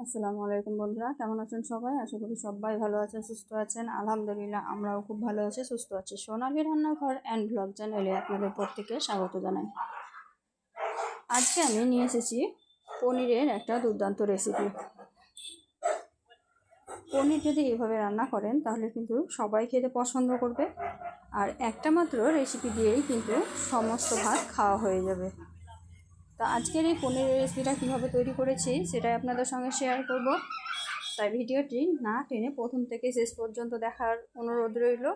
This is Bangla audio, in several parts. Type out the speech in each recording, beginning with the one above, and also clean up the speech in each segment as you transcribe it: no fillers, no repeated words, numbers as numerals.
আসসালামু আলাইকুম বন্ধুরা, কেমন আছেন সবাই? আশা করি সবাই ভালো আছেন, সুস্থ আছেন। আলহামদুলিল্লাহ আমরাও খুব ভালো আছি, সুস্থ আছি। সোনালী রান্নাঘর অ্যান্ড ব্লগ চ্যানেলে আপনাদের প্রত্যেককে স্বাগত জানাই। আজকে আমি নিয়ে এসেছি পনিরের একটা দুর্দান্ত রেসিপি। পনির যদি এইভাবে রান্না করেন তাহলে কিন্তু সবাই খেতে পছন্দ করবে, আর একটা মাত্র রেসিপি দিয়েই কিন্তু সমস্ত ভাত খাওয়া হয়ে যাবে। তো আজকের এই পনিরের রেসিপিটা কীভাবে তৈরি করেছি সেটাই আপনাদের সঙ্গে শেয়ার করব। তাই ভিডিওটি না টেনে প্রথম থেকে শেষ পর্যন্ত দেখার অনুরোধ রইল।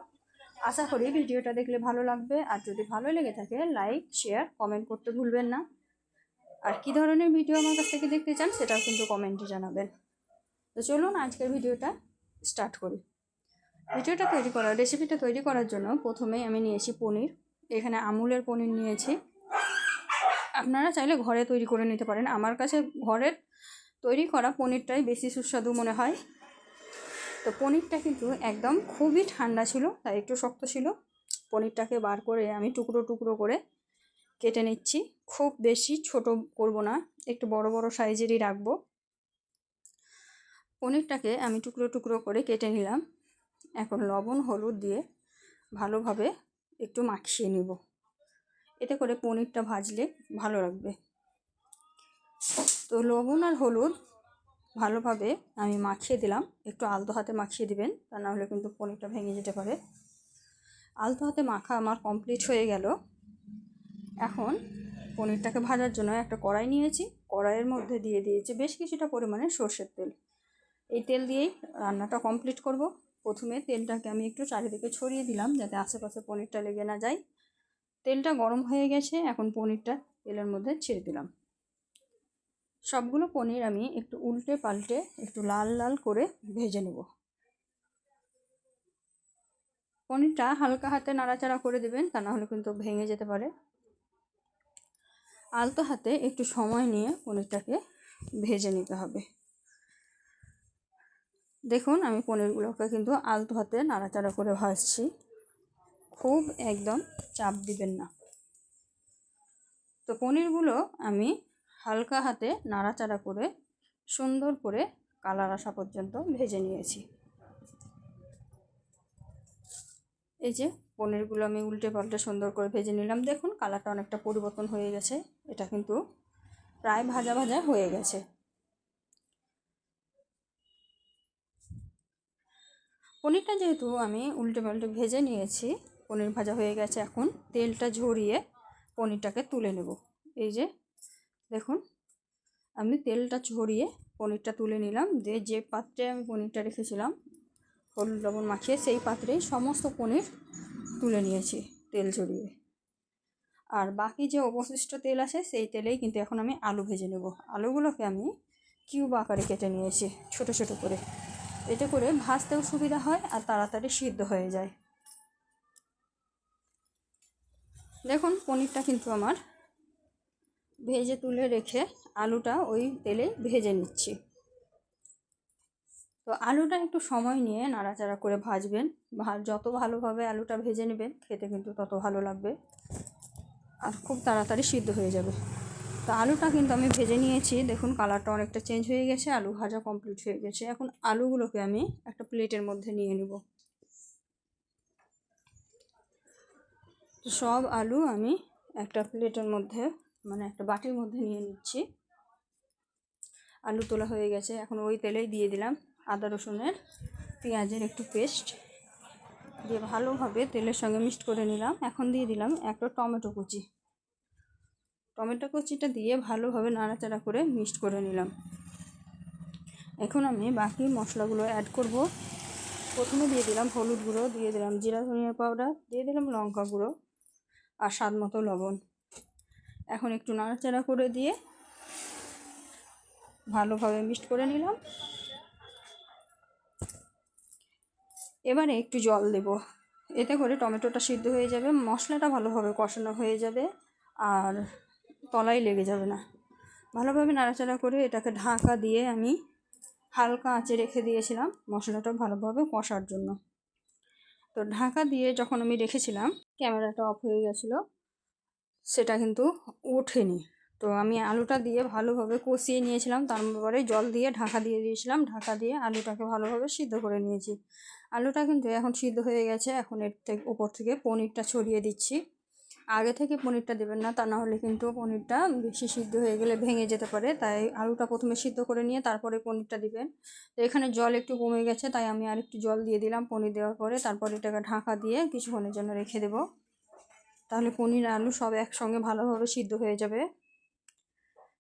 আশা করি ভিডিওটা দেখলে ভালো লাগবে, আর যদি ভালো লেগে থাকে লাইক, শেয়ার, কমেন্ট করতে ভুলবেন না। আর কী ধরনের ভিডিও আমার কাছ থেকে দেখতে চান সেটাও কিন্তু কমেন্টে জানাবেন। তো চলুন আজকের ভিডিওটা স্টার্ট করি। রেসিপিটা তৈরি করার জন্য প্রথমেই আমি নিয়েছি পনির। এখানে আমুলের পনির নিয়েছি। আপনারা চাইলে ঘরে তৈরি করে নিতে পারেন। আমার কাছে ঘরের তৈরি করা পনিরটাই বেশি সুস্বাদু মনে হয়। তো পনিরটা কিন্তু একদম খুবই ঠান্ডা ছিল, তাই একটু শক্ত ছিল। পনিরটাকে বার করে আমি টুকরো টুকরো করে কেটে নিচ্ছি। খুব বেশি ছোট করব না, একটু বড় বড় সাইজেরই রাখবো। পনিরটাকে আমি টুকরো টুকরো করে কেটে নিলাম। এখন লবণ হলুদ দিয়ে ভালোভাবে একটু মাখিয়ে নিব, এতে করে পনিরটা ভাজলে ভালো লাগবে। তো লবণ আর হলুদ ভালোভাবে আমি মাখিয়ে দিলাম। একটু আলতো হাতে মাখিয়ে দিবেন, তা না হলে কিন্তু পনিরটা ভেঙে যেতে পারে। আলতো হাতে মাখা আমার কমপ্লিট হয়ে গেল। এখন পনিরটাকে ভাজার জন্য একটা কড়াই নিয়েছি। কড়াইয়ের মধ্যে দিয়ে দিয়েছি বেশ কিছুটা পরিমাণে সর্ষের তেল। এই তেল দিয়েই রান্নাটা কমপ্লিট করব। প্রথমে তেলটাকে আমি একটু চারিদিকে ছড়িয়ে দিলাম যাতে আশেপাশে পনিরটা লেগে না যায়। তেলটা গরম হয়ে গেছে, এখন পনিরটা তেলের মধ্যে ছেড়ে দিলাম। সবগুলো পনির আমি একটু উল্টে পাল্টে একটু লাল লাল করে ভেজে নেব। পনিরটা হালকা হাতে নাড়াচাড়া করে দেবেন, তা না হলে কিন্তু ভেঙে যেতে পারে। আলতো হাতে একটু সময় নিয়ে পনিরটাকে ভেজে নিতে হবে। দেখুন আমি পনিরগুলোকে কিন্তু আলতো হাতে নাড়াচাড়া করে ভাজছি, খুব একদম চাপ দিবেন না। তো পনিরগুলো আমি হালকা হাতে নাড়াচাড়া করে সুন্দর করে কালার আসা পর্যন্ত ভেজে নিয়েছি। এই যে পনিরগুলো আমি উল্টে পাল্টে সুন্দর করে ভেজে নিলাম। দেখুন কালারটা অনেকটা পরিবর্তন হয়ে গেছে। এটা কিন্তু প্রায় ভাজা ভাজা হয়ে গেছে। পনিরটা যেহেতু আমি উল্টে পাল্টে ভেজে নিয়েছি, পনির ভাজা হয়ে গেছে। এখন তেলটা ঝরিয়ে পনিরটাকে তুলে নেব। এই যে দেখুন আমি তেলটা ঝরিয়ে পনিরটা তুলে নিলাম। যে পাত্রে আমি পনিরটা রেখেছিলাম হলুদ লবণ মাখিয়ে, সেই পাত্রেই সমস্ত পনির তুলে নিয়েছি তেল ঝরিয়ে। আর বাকি যে অবশিষ্ট তেল আছে সেই তেলেই কিন্তু এখন আমি আলু ভেজে নেব। আলুগুলোকে আমি কিউব আকারে কেটে নিয়েছি ছোট ছোট করে, এতে করে ভাজতেও সুবিধা হয় আর তাড়াতাড়ি সিদ্ধ হয়ে যায়। দেখুন পনিরটা কিন্তু আমার ভেজে তুলে রেখে আলুটা ওই তেলে ভেজে নিচ্ছি। তো আলুটা একটু সময় নিয়ে নাড়াচাড়া করে ভাজবেন। যত ভালোভাবে আলুটা ভেজে নেবেন খেতে কিন্তু তত ভালো লাগবে, আর খুব তাড়াতাড়ি সিদ্ধ হয়ে যাবে। তো আলুটা কিন্তু আমি ভেজে নিয়েছি। দেখুন কালারটা অনেকটা চেঞ্জ হয়ে গেছে, আলু ভাজা কমপ্লিট হয়ে গেছে। এখন আলুগুলোকে আমি একটা প্লেটের মধ্যে নিয়ে নেব। সব আলু আমি একটা প্লেটের মধ্যে মানে একটা বাটির মধ্যে নিয়ে নিচ্ছি। আলু তোলা হয়ে গেছে। এখন ওই তেলেই দিয়ে দিলাম আদা রসুনের পেঁয়াজের একটু পেস্ট দিয়ে ভালোভাবে তেলের সঙ্গে মিক্সড করে নিলাম। এখন দিয়ে দিলাম একটা টমেটো কুচি। টমেটো কুচিটা দিয়ে ভালোভাবে নাড়াচাড়া করে মিক্সড করে নিলাম। এখন আমি বাকি মশলাগুলো অ্যাড করব। প্রথমে দিয়ে দিলাম হলুদ গুঁড়ো, দিয়ে দিলাম জিরা ধনিয়া পাউডার, দিয়ে দিলাম লঙ্কা গুঁড়ো আর স্বাদ মতো লবণ। এখন একটু নাড়াচাড়া করে দিয়ে ভালোভাবে মিক্সড করে নিলাম। এবারে একটু জল দেব, এতে করে টমেটোটা সিদ্ধ হয়ে যাবে, মশলাটা ভালোভাবে কষানো হয়ে যাবে আর তলায় লেগে যাবে না। ভালোভাবে নাড়াচাড়া করে এটাকে ঢাকা দিয়ে আমি হালকা আঁচে রেখে দিয়েছিলাম মশলাটা ভালোভাবে কষার জন্য। তো ঢাকা দিয়ে যখন আমি রেখেছিলাম ক্যামেরাটা অফ হয়ে গেছিলো, সেটা কিন্তু ওঠেনি। তো আমি আলুটা দিয়ে ভালোভাবে কষিয়ে নিয়েছিলাম, তারপরে জল দিয়ে ঢাকা দিয়ে দিয়েছিলাম, ঢাকা দিয়ে আলুটাকে ভালোভাবে সিদ্ধ করে নিয়েছি। আলুটা কিন্তু এখন সিদ্ধ হয়ে গেছে। এখন এর থেকে উপর থেকে পনিরটা ছড়িয়ে দিচ্ছি। আগে থেকে পনিরটা দেবেন না, তা না হলে কিন্তু পনিরটা বেশি সিদ্ধ হয়ে গেলে ভেঙে যেতে পারে। তাই আলুটা প্রথমে সিদ্ধ করে নিয়ে তারপরে পনিরটা দিবেন। তো এখানে জল একটু কমে গেছে, তাই আমি আর একটু জল দিয়ে দিলাম পনির দেওয়ার পরে। তারপর এটাকে ঢাকা দিয়ে কিছুক্ষণের জন্য রেখে দেবো, তাহলে পনির আলু সব একসঙ্গে ভালোভাবে সিদ্ধ হয়ে যাবে।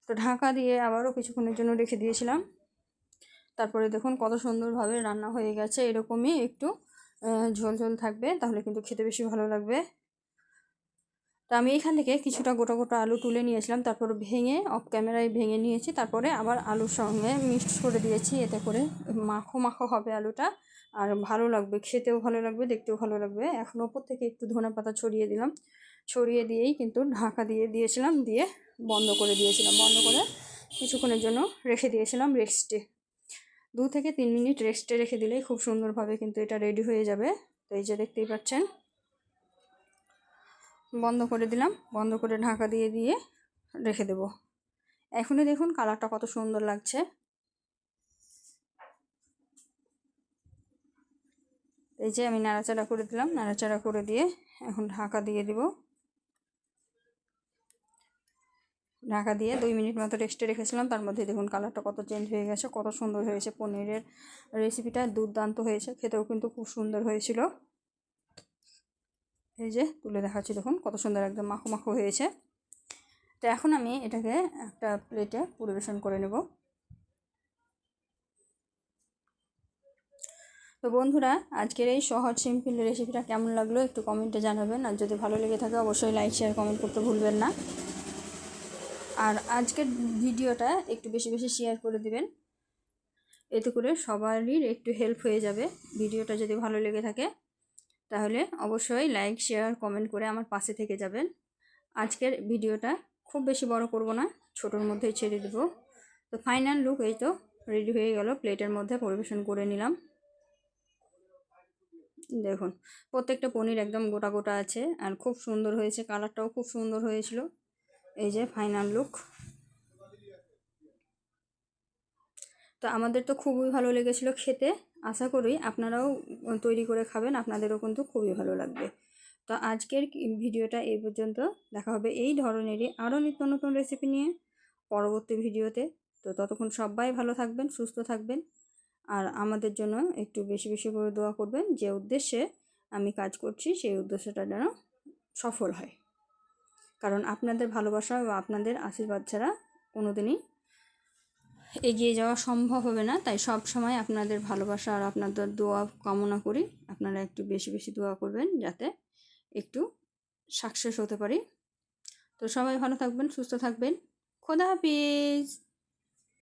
তো ঢাকা দিয়ে আবারও কিছুক্ষণের জন্য রেখে দিয়েছিলাম। তারপরে দেখুন কত সুন্দরভাবে রান্না হয়ে গেছে। এরকমই একটু ঝোল ঝোল থাকবে, তাহলে কিন্তু খেতে বেশি ভালো লাগবে। তো আমি এখান থেকে কিছুটা গোটা গোটা আলু তুলে নিয়েছিলাম, তারপর ভেঙে অফ ক্যামেরায় ভেঙে নিয়েছি, তারপরে আবার আলুর সঙ্গে মিক্সড করে দিয়েছি। এতে করে মাখো মাখো হবে আলুটা, আর ভালো লাগবে, খেতেও ভালো লাগবে, দেখতেও ভালো লাগবে। এখন ওপর থেকে একটু ধনেপাতা ছড়িয়ে দিলাম, ছড়িয়ে দিয়েই কিন্তু ঢাকা দিয়ে দিয়েছিলাম, দিয়ে বন্ধ করে দিয়েছিলাম। বন্ধ করে কিছুক্ষণের জন্য রেখে দিয়েছিলাম রেস্টে। 2 থেকে 3 মিনিট রেস্টে রেখে দিলেই খুব সুন্দরভাবে কিন্তু এটা রেডি হয়ে যাবে। তো এই যে দেখতেই পাচ্ছেন, বন্ধ করে দিলাম, বন্ধ করে ঢাকা দিয়ে দিয়ে রেখে দেব। এখনই দেখুন কালারটা কত সুন্দর লাগছে। এই যে আমি নাড়াচাড়া করে দিলাম, নাড়াচাড়া করে দিয়ে এখন ঢাকা দিয়ে দিব। ঢাকা দিয়ে 2 মিনিট মতো রেস্টে রেখেছিলাম, তার মধ্যে দেখুন কালারটা কত চেঞ্জ হয়ে গেছে, কত সুন্দর হয়েছে। পনিরের রেসিপিটা দুর্দান্ত হয়েছে, খেতেও কিন্তু খুব সুন্দর হয়েছিল। এই যে তুলে দেখাচ্ছি, দেখুন কত সুন্দর একদম মাখো মাখো হয়েছে। তো এখন আমি এটাকে একটা প্লেটে পরিবেশন করে নেব। তো বন্ধুরা, আজকের এই সহজ সিম্পল রেসিপিটা কেমন লাগলো একটু কমেন্টে জানাবেন, আর যদি ভালো লেগে থাকে অবশ্যই লাইক শেয়ার কমেন্ট করতে ভুলবেন না। আর আজকের ভিডিওটা একটু বেশি বেশি শেয়ার করে দিবেন, এতে করে সবারই একটু হেল্প হয়ে যাবে। ভিডিওটা যদি ভালো লেগে থাকে তাহলে অবশ্যই লাইক শেয়ার কমেন্ট করে আমার পাশে থেকে যাবেন। আজকের ভিডিওটা খুব বেশি বড় করব না, ছোটোর মধ্যেই ছেড়ে দেব। তো ফাইনাল লুক এই তো রেডি হয়ে গেল, প্লেটের মধ্যে পরিবেশন করে নিলাম। দেখুন প্রত্যেকটা পনির একদম গোটা গোটা আছে, আর খুব সুন্দর হয়েছে, কালারটাও খুব সুন্দর হয়েছিল। এই যে ফাইনাল লুক। তো আমাদের তো খুবই ভালো লেগেছিল খেতে, আশা করি আপনারাও তৈরি করে খাবেন, আপনাদেরও কিন্তু খুবই ভালো লাগবে। তো আজকের ভিডিওটা এই পর্যন্ত, দেখা হবে এই ধরনেরই আরও নিত্য নতুন রেসিপি নিয়ে পরবর্তী ভিডিওতে। তো ততক্ষণ সবাই ভালো থাকবেন, সুস্থ থাকবেন, আর আমাদের জন্য একটু বেশি বেশি করে দোয়া করবেন। যে উদ্দেশ্যে আমি কাজ করছি সেই উদ্দেশ্যটা যেন সফল হয়, কারণ আপনাদের ভালোবাসা বা আপনাদের আশীর্বাদ ছাড়া কোনোদিনই এগিয়ে যাওয়া সম্ভব হবে না। তাই সব সময় আপনাদের ভালোবাসা আর আপনাদের দোয়া কামনা করি। আপনারা একটু বেশি বেশি দোয়া করবেন যাতে একটু সাকসেস হতে পারি। তো সবাই ভালো থাকবেন, সুস্থ থাকবেন। খোদা হাফিজ।